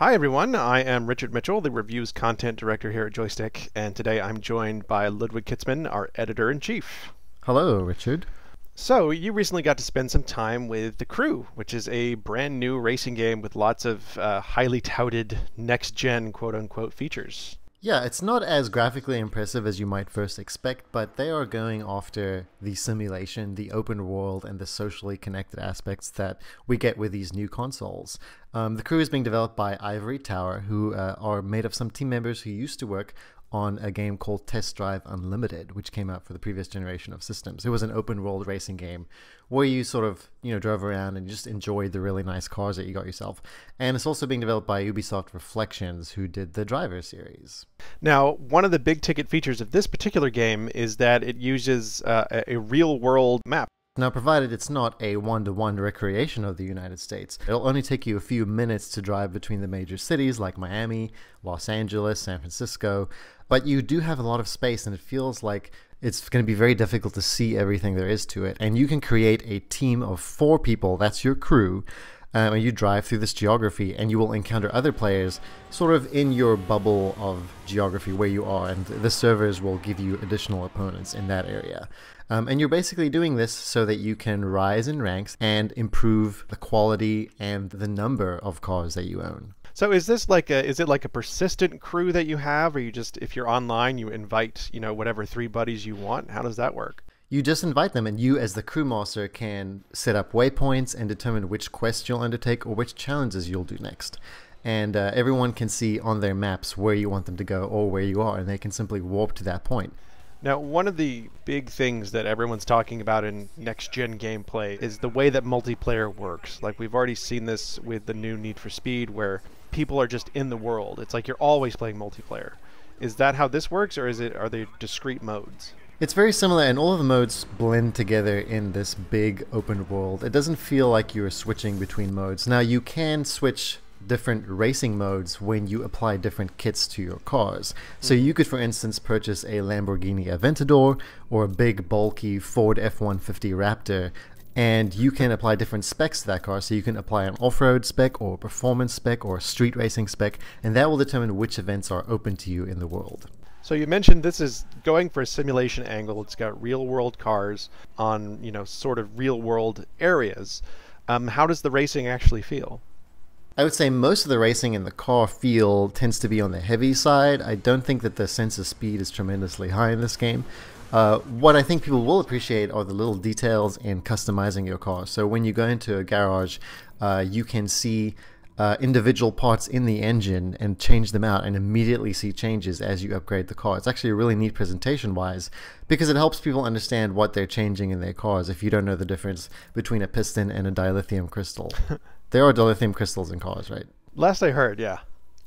Hi everyone, I am Richard Mitchell, the reviews content director here at Joystiq, and today I'm joined by Ludwig Kietzmann, our editor-in-chief. Hello, Richard. So, you recently got to spend some time with The Crew, which is a brand new racing game with lots of highly touted next-gen quote-unquote features. Yeah, it's not as graphically impressive as you might first expect, but they are going after the simulation, the open world, and the socially connected aspects that we get with these new consoles. The Crew is being developed by Ivory Tower, who are made of some team members who used to work on a game called Test Drive Unlimited, which came out for the previous generation of systems. It was an open world racing game where you sort of, drove around and just enjoyed the really nice cars that you got yourself. And it's also being developed by Ubisoft Reflections, who did the Driver series. Now, one of the big ticket features of this particular game is that it uses a real-world map. Now, provided it's not a one-to-one recreation of the United States, it'll only take you a few minutes to drive between the major cities like Miami, Los Angeles, San Francisco, but you do have a lot of space and it feels like it's going to be very difficult to see everything there is to it. And you can create a team of 4 people, that's your crew, and you drive through this geography and you will encounter other players sort of in your bubble of geography where you are, and the servers will give you additional opponents in that area. And you're basically doing this so that you can rise in ranks and improve the quality and the number of cars that you own. So is it like a persistent crew that you have, or you just, if you're online, you invite, whatever 3 buddies you want? How does that work? You just invite them, and you as the crewmaster can set up waypoints and determine which quests you'll undertake or which challenges you'll do next. And everyone can see on their maps where you want them to go or where you are, and they can simply warp to that point. Now, one of the big things that everyone's talking about in next-gen gameplay is the way that multiplayer works. Like, we've already seen this with the new Need for Speed, where people are just in the world. It's like you're always playing multiplayer. Is that how this works, or are they discrete modes? It's very similar, and all of the modes blend together in this big open world. It doesn't feel like you're switching between modes. Now, you can switch different racing modes when you apply different kits to your cars. So you could, for instance, purchase a Lamborghini Aventador or a big, bulky Ford F-150 Raptor, and you can apply different specs to that car. So you can apply an off-road spec or a performance spec or a street racing spec, and that will determine which events are open to you in the world. So you mentioned this is going for a simulation angle. It's got real-world cars on, sort of real-world areas. How does the racing actually feel? I would say most of the racing in the car field tends to be on the heavy side. I don't think that the sense of speed is tremendously high in this game. What I think people will appreciate are the little details in customizing your car. So when you go into a garage, you can see individual parts in the engine and change them out and immediately see changes as you upgrade the car. It's actually a really neat presentation-wise because it helps people understand what they're changing in their cars if you don't know the difference between a piston and a dilithium crystal. There are dilithium crystals in cars, right? Last I heard, yeah.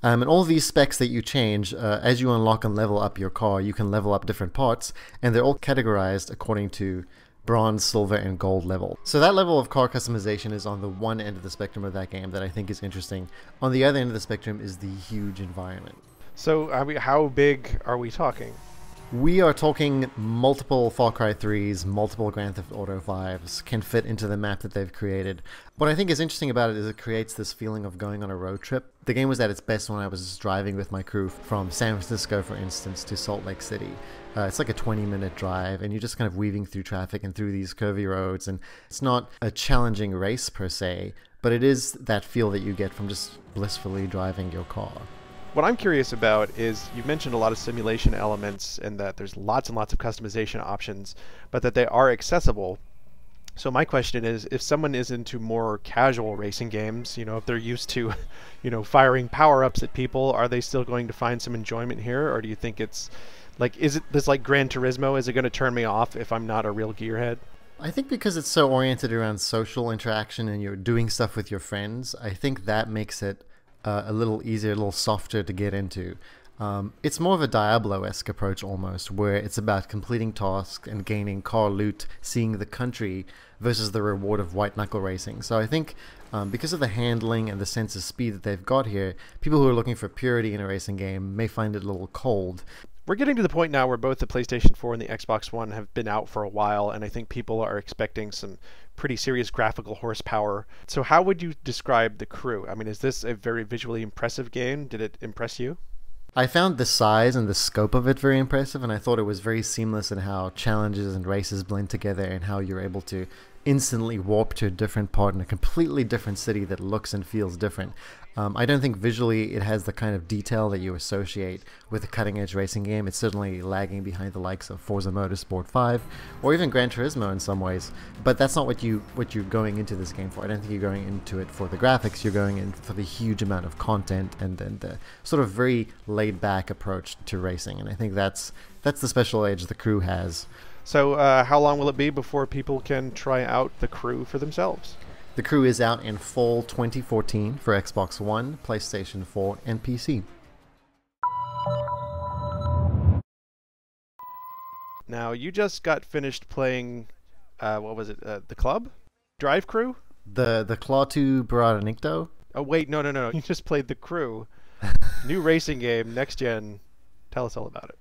And all these specs that you change, as you unlock and level up your car, you can level up different parts, and they're all categorized according to bronze, silver, and gold level. So that level of car customization is on the one end of the spectrum of that game that I think is interesting. On the other end of the spectrum is the huge environment. So how big are we talking? We are talking multiple Far Cry 3s, multiple Grand Theft Auto 5s can fit into the map that they've created. What I think is interesting about it is it creates this feeling of going on a road trip. The game was at its best when I was driving with my crew from San Francisco, for instance, to Salt Lake City. It's like a 20-minute drive, and you're just kind of weaving through traffic and through these curvy roads, and it's not a challenging race per se, but it is that feel that you get from just blissfully driving your car. What I'm curious about is, you mentioned a lot of simulation elements and that there's lots and lots of customization options, but that they are accessible. So my question is, if someone is into more casual racing games, if they're used to, firing power-ups at people, are they still going to find some enjoyment here? Or do you think it's, is it this like Gran Turismo? Is it going to turn me off if I'm not a real gearhead? I think because it's so oriented around social interaction and you're doing stuff with your friends, I think that makes it a little easier, a little softer to get into. It's more of a Diablo-esque approach almost, where it's about completing tasks and gaining car loot, seeing the country, versus the reward of white-knuckle racing. So I think because of the handling and the sense of speed that they've got here, people who are looking for purity in a racing game may find it a little cold. We're getting to the point now where both the PlayStation 4 and the Xbox One have been out for a while, and I think people are expecting some pretty serious graphical horsepower. So how would you describe the crew? I mean, is this a very visually impressive game? Did it impress you? I found the size and the scope of it very impressive, and I thought it was very seamless in how challenges and races blend together and how you're able to instantly warp to a different part in a completely different city that looks and feels different. I don't think visually it has the kind of detail that you associate with a cutting-edge racing game. It's certainly lagging behind the likes of Forza Motorsport 5 or even Gran Turismo in some ways. But that's not what you're going into this game for. I don't think you're going into it for the graphics. You're going in for the huge amount of content and then the sort of very laid-back approach to racing. And I think that's the special edge the crew has. So how long will it be before people can try out the crew for themselves? The crew is out in fall 2014 for Xbox One, PlayStation 4, and PC. Now, you just got finished playing, what was it, the club? Drive Crew? The Claw 2 Baranicto? Oh, wait, no. You just played the crew. New racing game, next gen. Tell us all about it.